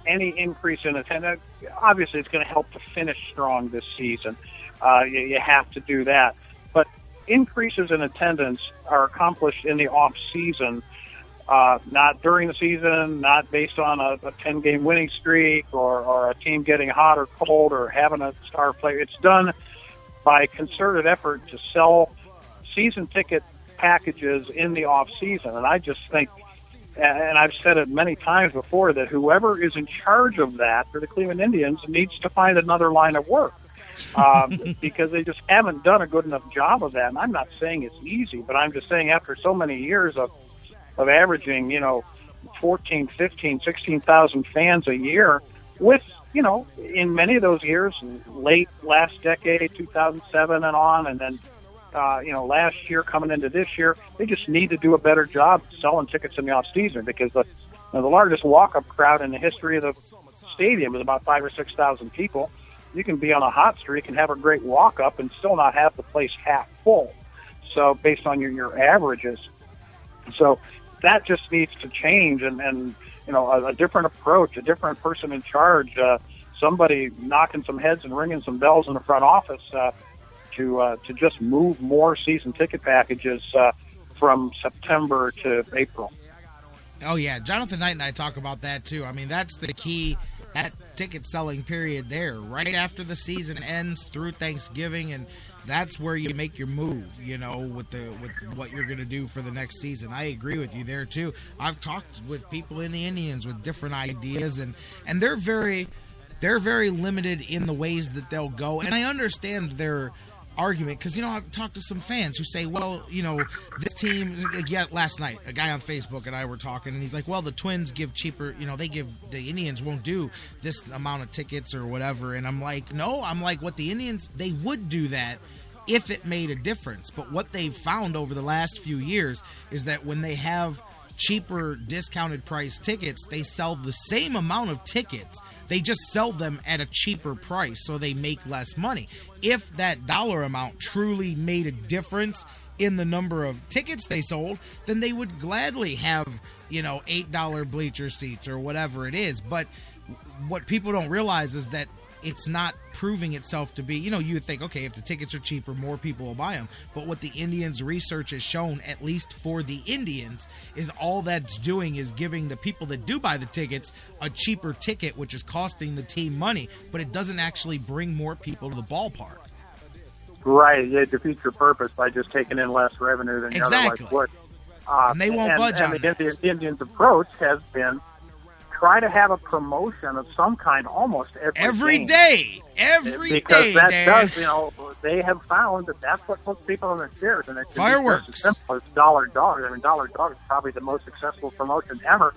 any increase in attendance, obviously it's going to help to finish strong this season. You have to do that. But increases in attendance are accomplished in the off season, not during the season, not based on a 10-game winning streak or a team getting hot or cold or having a star player. It's done by concerted effort to sell season ticket packages in the off season. And I just think, and I've said it many times before, that whoever is in charge of that for the Cleveland Indians needs to find another line of work. Because they just haven't done a good enough job of that. And I'm not saying it's easy, but I'm just saying after so many years of averaging, 14, 15, 16,000 fans a year with, in many of those years, late last decade, 2007 and on, and then, last year coming into this year, they just need to do a better job selling tickets in the off season, because the largest walk-up crowd in the history of the stadium is about 5,000 or 6,000 people. You can be on a hot streak and have a great walk-up and still not have the place half full. So based on your averages. So that just needs to change, and a different approach, a different person in charge, somebody knocking some heads and ringing some bells in the front office to just move more season ticket packages from September to April. Oh, yeah. Jonathan Knight and I talk about that, too. I mean, that's the key. That ticket selling period there, right after the season ends through Thanksgiving, and that's where you make your move, with what you're going to do for the next season. I agree with you there too. I've talked with people in the Indians with different ideas, and they're very limited in the ways that they'll go, and I understand their argument, because I've talked to some fans who say, well, this team, last night a guy on Facebook and I were talking, and he's like, well, the Twins give cheaper, the Indians won't do this amount of tickets or whatever, and I'm like, no, what the Indians, they would do that if it made a difference. But what they've found over the last few years is that when they have cheaper discounted price tickets, they sell the same amount of tickets, they just sell them at a cheaper price, so they make less money. If that dollar amount truly made a difference in the number of tickets they sold, then they would gladly have, $8 bleacher seats or whatever it is. But what people don't realize is that it's not proving itself to be, you would think, okay, if the tickets are cheaper, more people will buy them. But what the Indians' research has shown, at least for the Indians, is all that's doing is giving the people that do buy the tickets a cheaper ticket, which is costing the team money, but it doesn't actually bring more people to the ballpark. Right, it defeats your purpose by just taking in less revenue than you otherwise would. And they won't budge on that. The Indians' approach has been try to have a promotion of some kind almost every day. Because that does, they have found that that's what puts people in their chairs. And it's fireworks. As simple as Dollar Dogs. I mean, Dollar Dogs is probably the most successful promotion ever.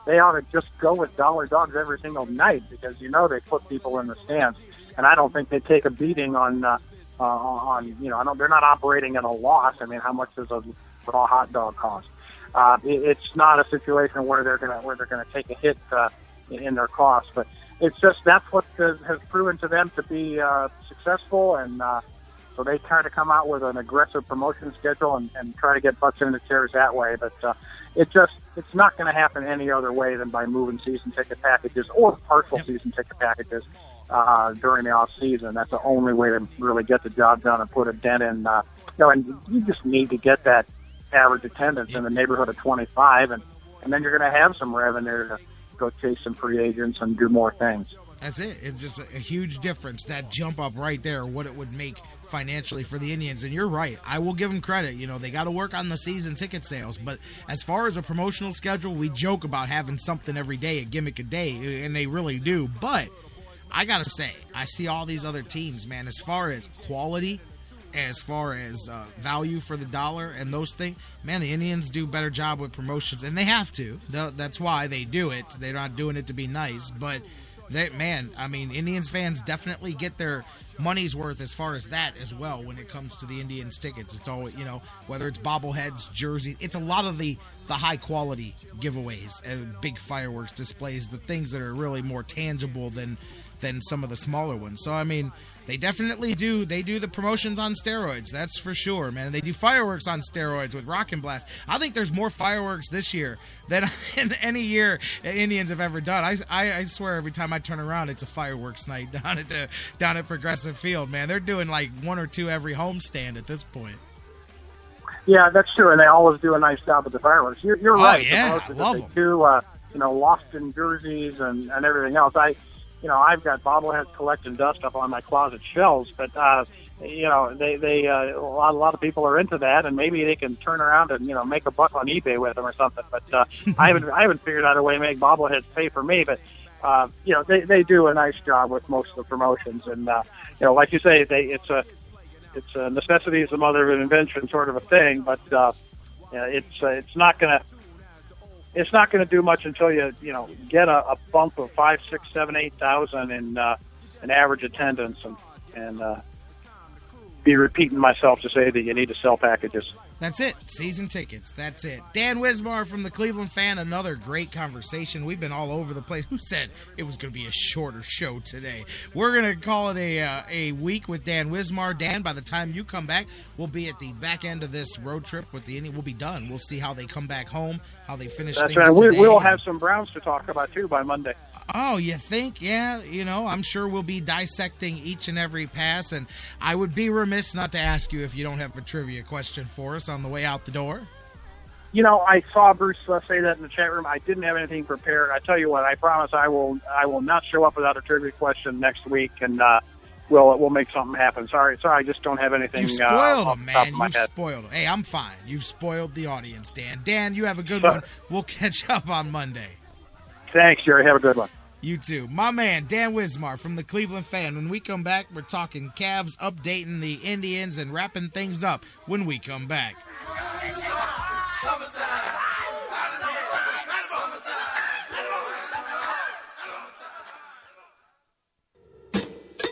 They ought to just go with Dollar Dogs every single night, because they put people in the stands. And I don't think they take a beating on they're not operating at a loss. I mean, how much does a raw hot dog cost? It's not a situation where they're gonna take a hit in their costs, but it's just that's what has proven to them to be successful, and so they try to come out with an aggressive promotion schedule and try to get butts in the chairs that way. But it's not going to happen any other way than by moving season ticket packages or partial season ticket packages during the off season. That's the only way to really get the job done and put a dent in. And you just need to get that average attendance in the neighborhood of 25, and then you're going to have some revenue to go chase some free agents and do more things. That's it. It's just a huge difference, that jump up right there, what it would make financially for the Indians. And you're right. I will give them credit. They got to work on the season ticket sales. But as far as a promotional schedule, we joke about having something every day, a gimmick a day, and they really do. But I got to say, I see all these other teams, man, as far as quality, as far as value for the dollar and those things, man, the Indians do a better job with promotions, and they have to. That's why they do it. They're not doing it to be nice, but Indians fans definitely get their money's worth as far as that as well when it comes to the Indians tickets. It's always, whether it's bobbleheads, jerseys, it's a lot of the high quality giveaways and big fireworks displays, the things that are really more tangible than some of the smaller ones. So, I mean, they definitely do. They do the promotions on steroids. That's for sure, man. They do fireworks on steroids with Rock and Blast. I think there's more fireworks this year than in any year Indians have ever done. I swear every time I turn around, it's a fireworks night down at Progressive Field, man. They're doing like 1 or 2 every homestand at this point. Yeah, that's true, and they always do a nice job with the fireworks. You're right. Yeah, I love them. They do, lost in jerseys and everything else. I've got bobbleheads collecting dust up on my closet shelves, but they a lot of people are into that, and maybe they can turn around and make a buck on eBay with them or something. But I haven't figured out a way to make bobbleheads pay for me. But they do a nice job with most of the promotions, and like you say, it's a necessity is the mother of invention sort of a thing. But it's not gonna. It's not going to do much until you get a bump of 5, 6, 7, 8,000 in average attendance, and be repeating myself to say that you need to sell packages. That's it. Season tickets. That's it. Dan Wismar from the Cleveland Fan. Another great conversation. We've been all over the place. Who said it was going to be a shorter show today? We're going to call it a week with Dan Wismar. Dan, by the time you come back, we'll be at the back end of this road trip with the Indians. We'll be done. We'll see how they come back home, how they finish things right. Today. We'll have some Browns to talk about, too, by Monday. Oh, you think? Yeah, I'm sure we'll be dissecting each and every pass, and I would be remiss not to ask you if you don't have a trivia question for us on the way out the door. I saw Bruce say that in the chat room. I didn't have anything prepared. I tell you what, I promise I will not show up without a trivia question next week, and we'll make something happen. Sorry, I just don't have anything. You spoiled them, man. You spoiled them. Hey, I'm fine. You've spoiled the audience, Dan. Dan, you have a good one. We'll catch up on Monday. Thanks, Jerry. Have a good one. You too. My man, Dan Wismar from the Cleveland Fan. When we come back, we're talking Cavs, updating the Indians, and wrapping things up when we come back.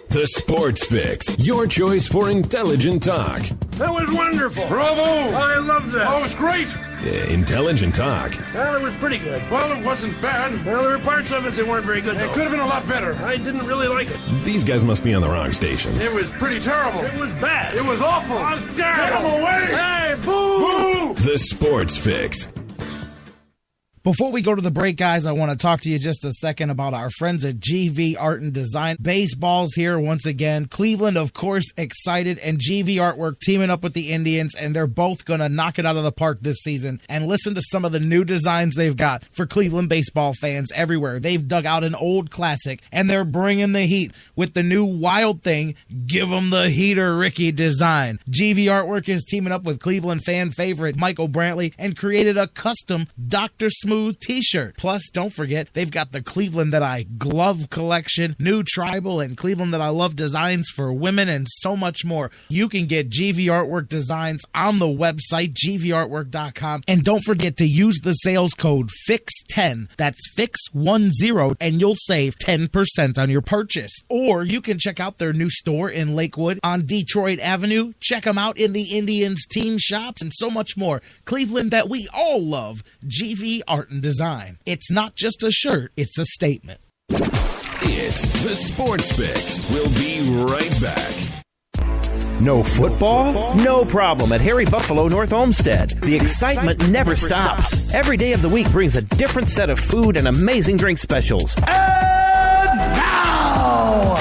The Sports Fix, your choice for intelligent talk. That was wonderful. Bravo! I loved that. Oh, it was great. Intelligent talk. Well, it was pretty good. Well, it wasn't bad. Well, there were parts of it that weren't very good, though. It could have been a lot better. I didn't really like it. These guys must be on the wrong station. It was pretty terrible. It was bad. It was awful. It was terrible. Get him away! Hey, boo! Boo! The Sports Fix. Before we go to the break, guys, I want to talk to you just a second about our friends at GV Art and Design. Baseball's here once again. Cleveland, of course, excited, and GV Artwork teaming up with the Indians, and they're both going to knock it out of the park this season. And listen to some of the new designs they've got for Cleveland baseball fans everywhere. They've dug out an old classic, and they're bringing the heat with the new Wild Thing, Give 'em the Heater Ricky design. GV Artwork is teaming up with Cleveland fan favorite Michael Brantley and created a custom Dr. Smooth t-shirt. Plus, don't forget, they've got the Cleveland That I Glove collection, new tribal and Cleveland That I Love designs for women, and so much more. You can get GV Artwork designs on the website, gvartwork.com. And don't forget to use the sales code FIX10, that's FIX10, and you'll save 10% on your purchase. Or you can check out their new store in Lakewood on Detroit Avenue. Check them out in the Indians team shops and so much more. Cleveland That we all love, GV Art and Design. It's not just a shirt, it's a statement. It's the Sports Fix. We'll be right back. No football? No problem at Harry Buffalo North Olmsted. The excitement never stops. Every day of the week brings a different set of food and amazing drink specials. And now,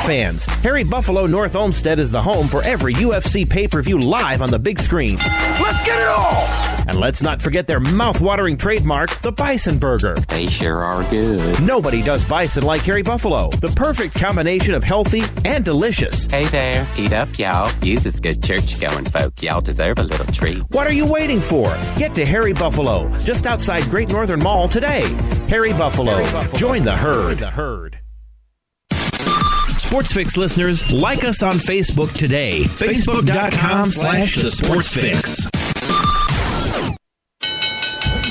fans, Harry Buffalo North Olmsted is the home for every UFC pay-per-view live on the big screens. let's get it all! And let's not forget their mouth-watering trademark, the Bison Burger. They sure are good. Nobody does bison like Harry Buffalo. The perfect combination of healthy and delicious. Hey there, eat up, y'all. You's as good church-going folk. Y'all deserve a little treat. What are you waiting for? Get to Harry Buffalo, just outside Great Northern Mall today. Harry Buffalo. Join the herd. Sports Fix listeners, like us on Facebook today. Facebook.com/The Sports Fix.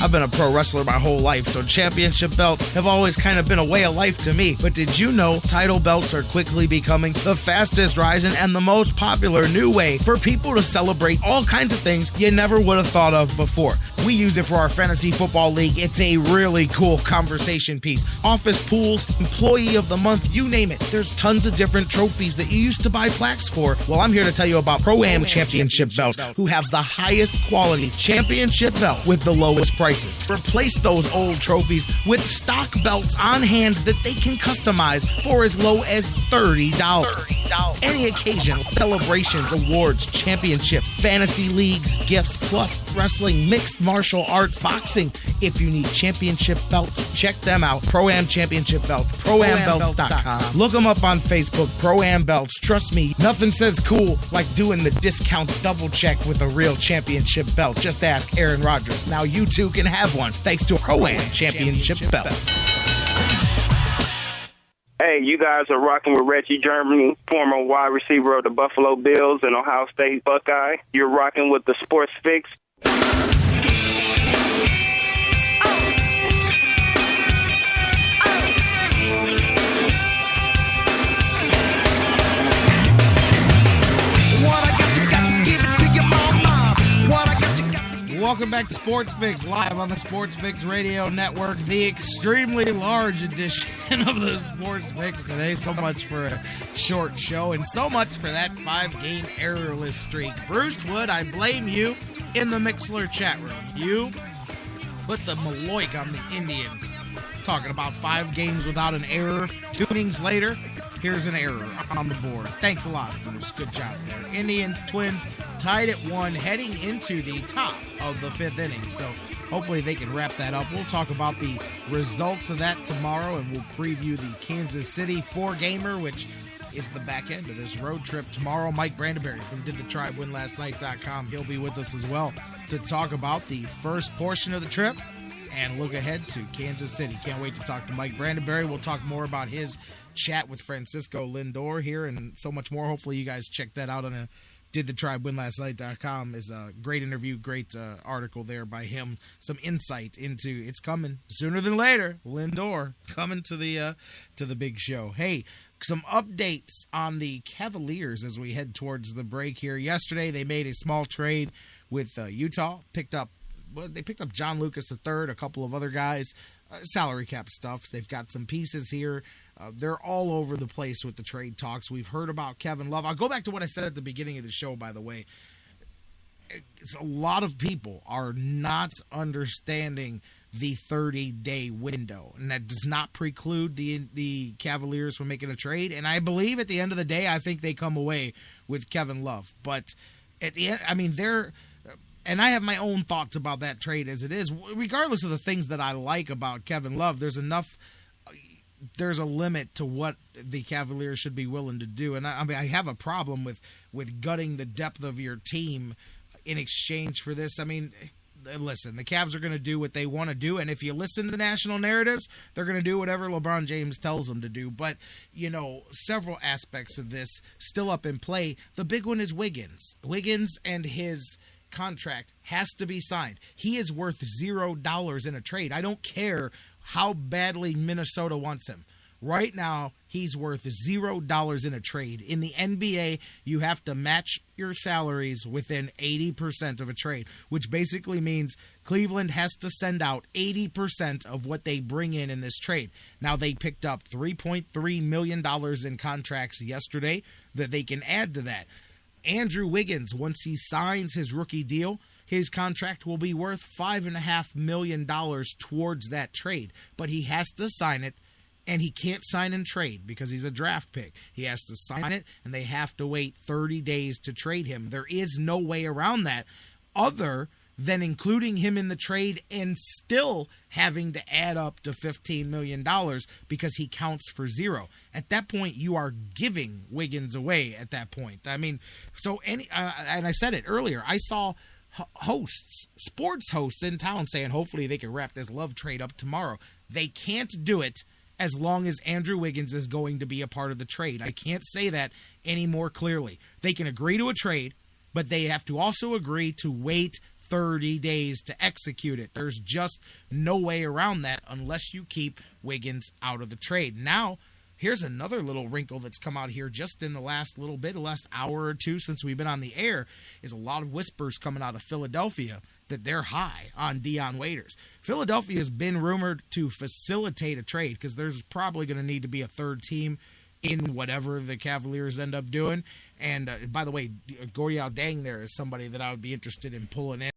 I've been a pro wrestler my whole life, so championship belts have always kind of been a way of life to me. But did you know title belts are quickly becoming the fastest rising and the most popular new way for people to celebrate all kinds of things you never would have thought of before? We use it for our fantasy football league. It's a really cool conversation piece. Office pools, employee of the month, you name it. There's tons of different trophies that you used to buy plaques for. Well, I'm here to tell you about Pro-Am Championship belts, who have the highest quality championship belt with the lowest prices. Replace those old trophies with stock belts on hand that they can customize for as low as $30. Any occasion, celebrations, awards, championships, fantasy leagues, gifts, plus wrestling, mixed martial arts, boxing. If you need championship belts, check them out. Pro-Am Championship belts, ProAmBelts.com. Look them up on Facebook, Pro-Am Belts. Trust me, nothing says cool like doing the discount double check with a real championship belt. Just ask Aaron Rodgers. Now you too can have one thanks to Pro-Am Championship belts. Hey, you guys are rocking with Reggie Germany, former wide receiver of the Buffalo Bills and Ohio State Buckeye. You're rocking with the Sports Fix. Welcome back to Sports Fix, live on the Sports Fix Radio Network, the extremely large edition of the Sports Fix today. So much for a short show, and so much for that 5-game errorless streak. Bruce Wood, I blame you in the Mixler chat room. You put the Maloik on the Indians. Talking about 5 games without an error. 2 innings later, here's an error on the board. Thanks a lot, Bruce. Good job there. Indians, Twins tied at 1 heading into the top of the 5th inning. So hopefully they can wrap that up. We'll talk about the results of that tomorrow, and we'll preview the Kansas City 4-gamer, which is the back end of this road trip tomorrow. Mike Brandenberry from DidTheTribeWinLastNight.com. He'll be with us as well to talk about the first portion of the trip and look ahead to Kansas City. Can't wait to talk to Mike Brandenberry. We'll talk more about his chat with Francisco Lindor here and so much more. Hopefully you guys check that out on DidTheTribeWinLastNight.com. Is a great interview, great article there by him. Some insight into it's coming sooner than later. Lindor coming to the big show. Hey, some updates on the Cavaliers as we head towards the break here. Yesterday they made a small trade with Utah. They picked up John Lucas III, a couple of other guys, salary cap stuff. They've got some pieces here. They're all over the place with the trade talks. We've heard about Kevin Love. I'll go back to what I said at the beginning of the show, by the way. A lot of people are not understanding the 30-day window, and that does not preclude the Cavaliers from making a trade. And I believe at the end of the day, I think they come away with Kevin Love. But at the end, I mean, and I have my own thoughts about that trade as it is. Regardless of the things that I like about Kevin Love, there's a limit to what the Cavaliers should be willing to do. And I have a problem with gutting the depth of your team in exchange for this. I mean, listen, the Cavs are going to do what they want to do, and if you listen to the national narratives, they're going to do whatever LeBron James tells them to do. But, several aspects of this still up in play. The big one is Wiggins. Wiggins and his contract has to be signed. He is worth $0 in a trade. I don't care how badly Minnesota wants him. Right now, he's worth $0 in a trade. In the NBA, you have to match your salaries within 80% of a trade, which basically means Cleveland has to send out 80% of what they bring in this trade. Now, they picked up $3.3 million in contracts yesterday that they can add to that. Andrew Wiggins, once he signs his rookie deal, his contract will be worth $5.5 million towards that trade. But he has to sign it, and he can't sign and trade because he's a draft pick. He has to sign it, and they have to wait 30 days to trade him. There is no way around that other than including him in the trade and still having to add up to $15 million because he counts for $0. At that point, you are giving Wiggins away at that point. I mean, so and I said it earlier, I saw sports hosts in town saying hopefully they can wrap this Love trade up tomorrow. They can't do it as long as Andrew Wiggins is going to be a part of the trade. I can't say that any more clearly. They can agree to a trade, but they have to also agree to wait 30 days to execute it. There's just no way around that unless you keep Wiggins out of the trade. Now, here's another little wrinkle that's come out here just in the last little bit, the last hour or two since we've been on the air, is a lot of whispers coming out of Philadelphia that they're high on Dion Waiters. Philadelphia has been rumored to facilitate a trade because there's probably going to need to be a third team in whatever the Cavaliers end up doing. And by the way, Gordie Dang there is somebody that I would be interested in pulling in.